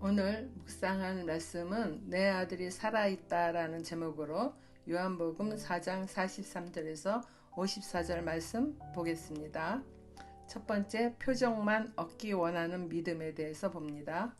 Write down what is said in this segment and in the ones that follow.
오늘 묵상한 말씀은 내 아들이 살아있다 라는 제목으로 요한복음 4장 43절에서 54절 말씀 보겠습니다. 첫 번째, 표적만 얻기 원하는 믿음에 대해서 봅니다.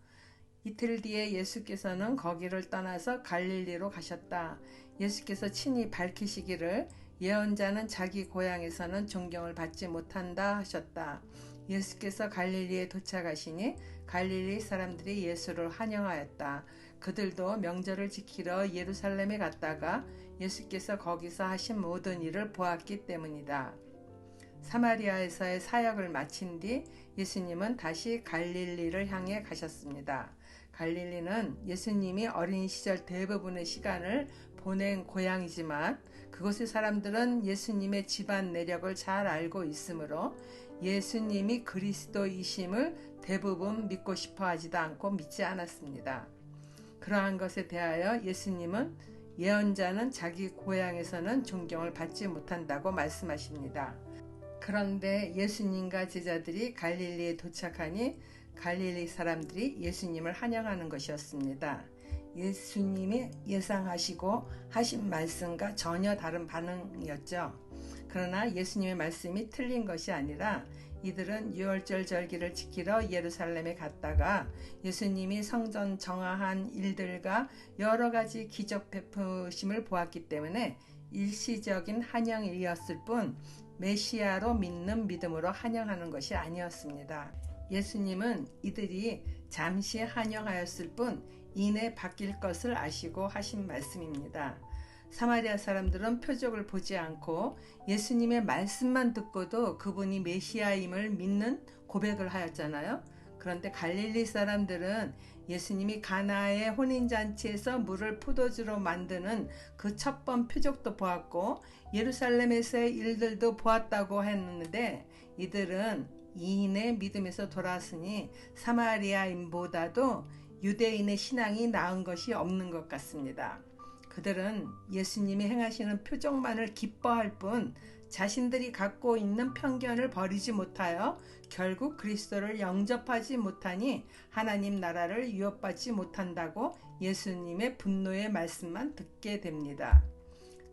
이틀 뒤에 예수께서는 거기를 떠나서 갈릴리로 가셨다. 예수께서 친히 밝히시기를 예언자는 자기 고향에서는 존경을 받지 못한다 하셨다. 예수께서 갈릴리에 도착하시니 갈릴리 사람들이 예수를 환영하였다. 그들도 명절을 지키러 예루살렘에 갔다가 예수께서 거기서 하신 모든 일을 보았기 때문이다. 사마리아에서의 사역을 마친 뒤 예수님은 다시 갈릴리를 향해 가셨습니다. 갈릴리는 예수님이 어린 시절 대부분의 시간을 보낸 고향이지만 그곳의 사람들은 예수님의 집안 내력을 잘 알고 있으므로 예수님이 그리스도이심을 대부분 믿고 싶어 하지도 않고 믿지 않았습니다. 그러한 것에 대하여 예수님은 예언자는 자기 고향에서는 존경을 받지 못한다고 말씀하십니다. 그런데 예수님과 제자들이 갈릴리에 도착하니 갈릴리 사람들이 예수님을 환영하는 것이었습니다. 예수님이 예상하시고 하신 말씀과 전혀 다른 반응이었죠. 그러나 예수님의 말씀이 틀린 것이 아니라 이들은 유월절 절기를 지키러 예루살렘에 갔다가 예수님이 성전 정화한 일들과 여러 가지 기적 베푸심을 보았기 때문에 일시적인 환영이었을 뿐 메시아로 믿는 믿음으로 환영하는 것이 아니었습니다. 예수님은 이들이 잠시 환영하였을 뿐 이내 바뀔 것을 아시고 하신 말씀입니다. 사마리아 사람들은 표적을 보지 않고 예수님의 말씀만 듣고도 그분이 메시아임을 믿는 고백을 하였잖아요. 그런데 갈릴리 사람들은 예수님이 가나의 혼인잔치에서 물을 포도주로 만드는 그 첫 번 표적도 보았고 예루살렘에서의 일들도 보았다고 했는데 이들은 이인의 믿음에서 돌아왔으니 사마리아인보다도 유대인의 신앙이 나은 것이 없는 것 같습니다. 그들은 예수님이 행하시는 표적만을 기뻐할 뿐 자신들이 갖고 있는 편견을 버리지 못하여 결국 그리스도를 영접하지 못하니 하나님 나라를 유업받지 못한다고 예수님의 분노의 말씀만 듣게 됩니다.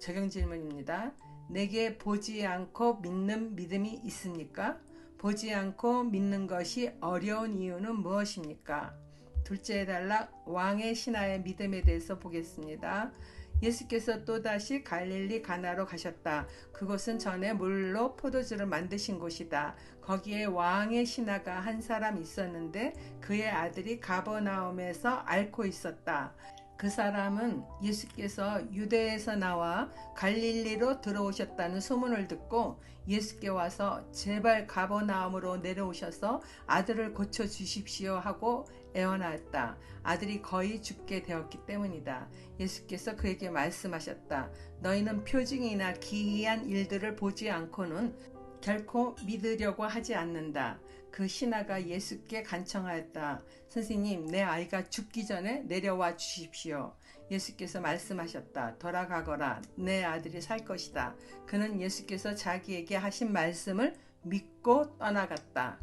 적용 질문입니다. 내게 보지 않고 믿는 믿음이 있습니까? 보지 않고 믿는 것이 어려운 이유는 무엇입니까? 둘째 단락, 왕의 신하의 믿음에 대해서 보겠습니다. 예수께서 또다시 갈릴리 가나로 가셨다. 그곳은 전에 물로 포도주를 만드신 곳이다. 거기에 왕의 신하가 한 사람 있었는데 그의 아들이 가버나움에서 앓고 있었다. 그 사람은 예수께서 유대에서 나와 갈릴리로 들어오셨다는 소문을 듣고 예수께 와서 제발 가버나움으로 내려오셔서 아들을 고쳐주십시오 하고 애원하였다. 아들이 거의 죽게 되었기 때문이다. 예수께서 그에게 말씀하셨다. 너희는 표징이나 기이한 일들을 보지 않고는 결코 믿으려고 하지 않는다. 그 신하가 예수께 간청하였다. 선생님, 내 아이가 죽기 전에 내려와 주십시오. 예수께서 말씀하셨다. 돌아가거라. 내 아들이 살 것이다. 그는 예수께서 자기에게 하신 말씀을 믿고 떠나갔다.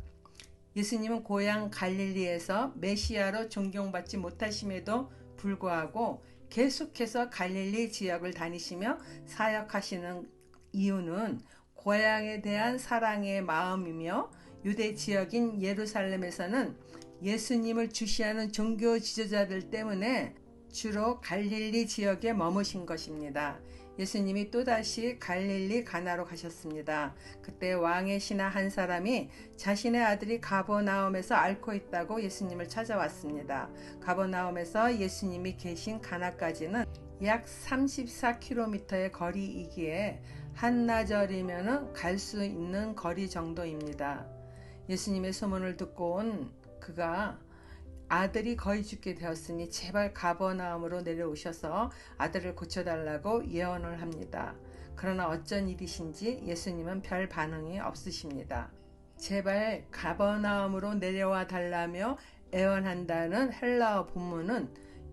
예수님은 고향 갈릴리에서 메시아로 존경받지 못하심에도 불구하고 계속해서 갈릴리 지역을 다니시며 사역하시는 이유는 고향에 대한 사랑의 마음이며 유대 지역인 예루살렘에서는 예수님을 주시하는 종교 지도자들 때문에 주로 갈릴리 지역에 머무신 것입니다. 예수님이 또다시 갈릴리 가나로 가셨습니다. 그때 왕의 신하 한 사람이 자신의 아들이 가버나움에서 앓고 있다고 예수님을 찾아왔습니다. 가버나움에서 예수님이 계신 가나까지는 약 34km의 거리이기에 한나절이면 갈 수 있는 거리 정도입니다. 예수님의 소문을 듣고 온 그가 아들이 거의 죽게 되었으니 제발 가버나움으로 내려오셔서 아들을 고쳐달라고 예언을 합니다. 그러나 어쩐 일이신지 예수님은 별 반응이 없으십니다. 제발 가버나움으로 내려와 달라며 애원한다는 헬라어 본문은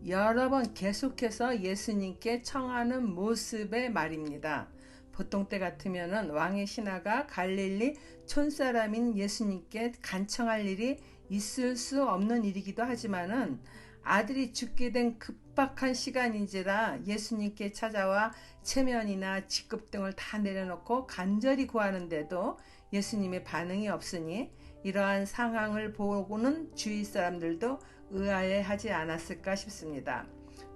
여러 번 계속해서 예수님께 청하는 모습의 말입니다. 보통 때 같으면 왕의 신하가 갈릴리 촌사람인 예수님께 간청할 일이 있을 수 없는 일이기도 하지만은 아들이 죽게 된 급박한 시간인지라 예수님께 찾아와 체면이나 직급 등을 다 내려놓고 간절히 구하는데도 예수님의 반응이 없으니 이러한 상황을 보고는 주위 사람들도 의아해하지 않았을까 싶습니다.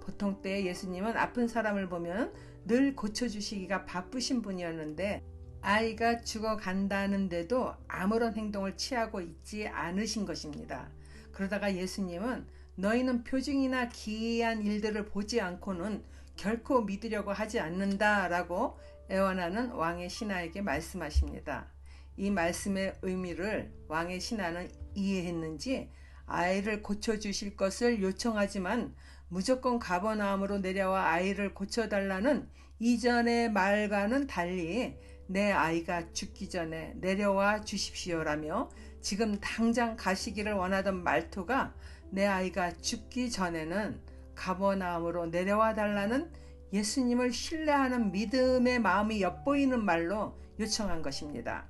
보통 때 예수님은 아픈 사람을 보면 늘 고쳐주시기가 바쁘신 분이었는데 아이가 죽어간다는데도 아무런 행동을 취하고 있지 않으신 것입니다. 그러다가 예수님은 너희는 표징이나 기이한 일들을 보지 않고는 결코 믿으려고 하지 않는다라고 애원하는 왕의 신하에게 말씀하십니다. 이 말씀의 의미를 왕의 신하는 이해했는지 아이를 고쳐주실 것을 요청하지만 무조건 가버나움으로 내려와 아이를 고쳐달라는 이전의 말과는 달리 내 아이가 죽기 전에 내려와 주십시오라며 지금 당장 가시기를 원하던 말투가 내 아이가 죽기 전에는 가버나움으로 내려와 달라는 예수님을 신뢰하는 믿음의 마음이 엿보이는 말로 요청한 것입니다.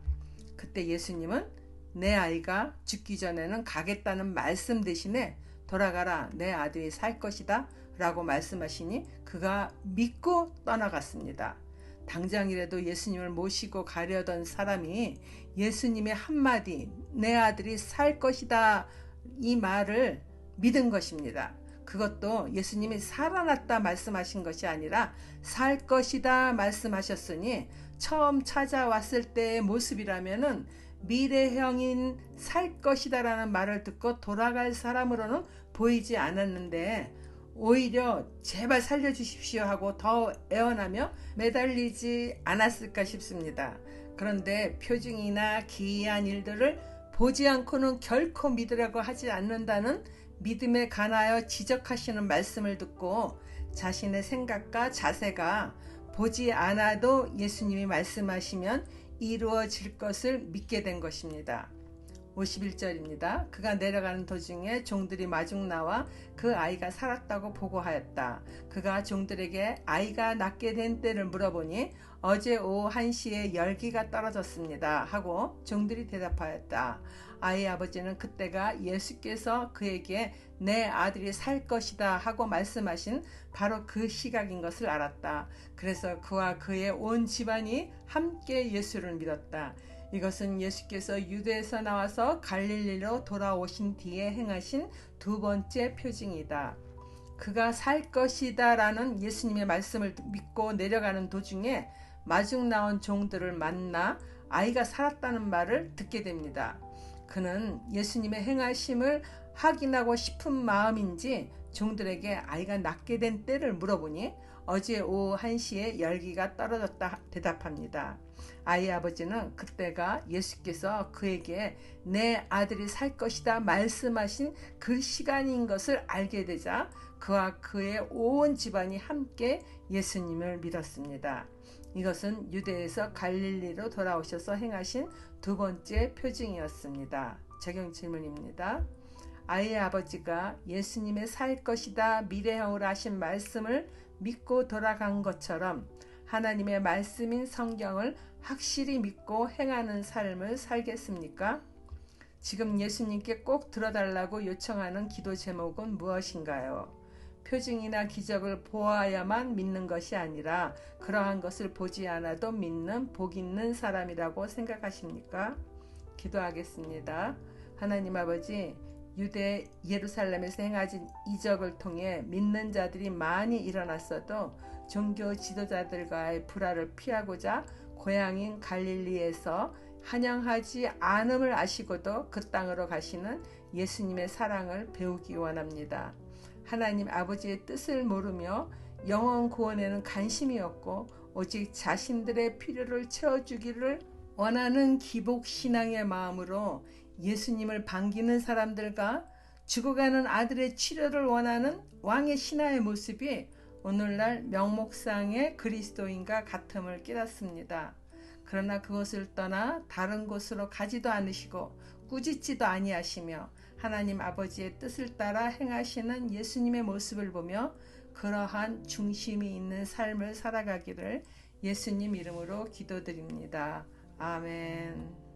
그때 예수님은 내 아이가 죽기 전에는 가겠다는 말씀 대신에 돌아가라, 내 아들이 살 것이다 라고 말씀하시니 그가 믿고 떠나갔습니다. 당장이라도 예수님을 모시고 가려던 사람이 예수님의 한마디 내 아들이 살 것이다 이 말을 믿은 것입니다. 그것도 예수님이 살아났다 말씀하신 것이 아니라 살 것이다 말씀하셨으니 처음 찾아왔을 때의 모습이라면은 미래형인 살 것이다 라는 말을 듣고 돌아갈 사람으로는 보이지 않았는데 오히려 제발 살려주십시오 하고 더 애원하며 매달리지 않았을까 싶습니다. 그런데 표징이나 기이한 일들을 보지 않고는 결코 믿으려고 하지 않는다는 믿음에 관하여 지적하시는 말씀을 듣고 자신의 생각과 자세가 보지 않아도 예수님이 말씀하시면 이루어질 것을 믿게 된 것입니다. 51절입니다. 그가 내려가는 도중에 종들이 마중 나와 그 아이가 살았다고 보고하였다. 그가 종들에게 아이가 낫게 된 때를 물어보니 어제 오후 1시에 열기가 떨어졌습니다 하고 종들이 대답하였다. 아이의 아버지는 그때가 예수께서 그에게 내 아들이 살 것이다 하고 말씀하신 바로 그 시각인 것을 알았다. 그래서 그와 그의 온 집안이 함께 예수를 믿었다. 이것은 예수께서 유대에서 나와서 갈릴리로 돌아오신 뒤에 행하신 두 번째 표징이다. 그가 살 것이다 라는 예수님의 말씀을 믿고 내려가는 도중에 마중 나온 종들을 만나 아이가 살았다는 말을 듣게 됩니다. 그는 예수님의 행하심을 확인하고 싶은 마음인지 종들에게 아이가 낫게 된 때를 물어보니 어제 오후 1시에 열기가 떨어졌다 대답합니다. 아이의 아버지는 그때가 예수께서 그에게 내 아들이 살 것이다 말씀하신 그 시간인 것을 알게 되자 그와 그의 온 집안이 함께 예수님을 믿었습니다. 이것은 유대에서 갈릴리로 돌아오셔서 행하신 두 번째 표징이었습니다. 적용 질문입니다. 아이의 아버지가 예수님의 살 것이다 미래형으로 하신 말씀을 믿고 돌아간 것처럼 하나님의 말씀인 성경을 확실히 믿고 행하는 삶을 살겠습니까? 지금 예수님께 꼭 들어달라고 요청하는 기도 제목은 무엇인가요? 표징이나 기적을 보아야만 믿는 것이 아니라 그러한 것을 보지 않아도 믿는 복 있는 사람이라고 생각하십니까? 기도하겠습니다. 하나님 아버지, 유대 예루살렘에서 행하신 이적을 통해 믿는 자들이 많이 일어났어도 종교 지도자들과의 불화를 피하고자 고향인 갈릴리에서 환영하지 않음을 아시고도 그 땅으로 가시는 예수님의 사랑을 배우기 원합니다. 하나님 아버지의 뜻을 모르며 영혼 구원에는 관심이 없고 오직 자신들의 필요를 채워주기를 원하는 기복신앙의 마음으로 예수님을 반기는 사람들과 죽어가는 아들의 치료를 원하는 왕의 신하의 모습이 오늘날 명목상의 그리스도인과 같음을 깨닫습니다. 그러나 그것을 떠나 다른 곳으로 가지도 않으시고 꾸짖지도 아니하시며 하나님 아버지의 뜻을 따라 행하시는 예수님의 모습을 보며 그러한 중심이 있는 삶을 살아가기를 예수님 이름으로 기도드립니다. 아멘.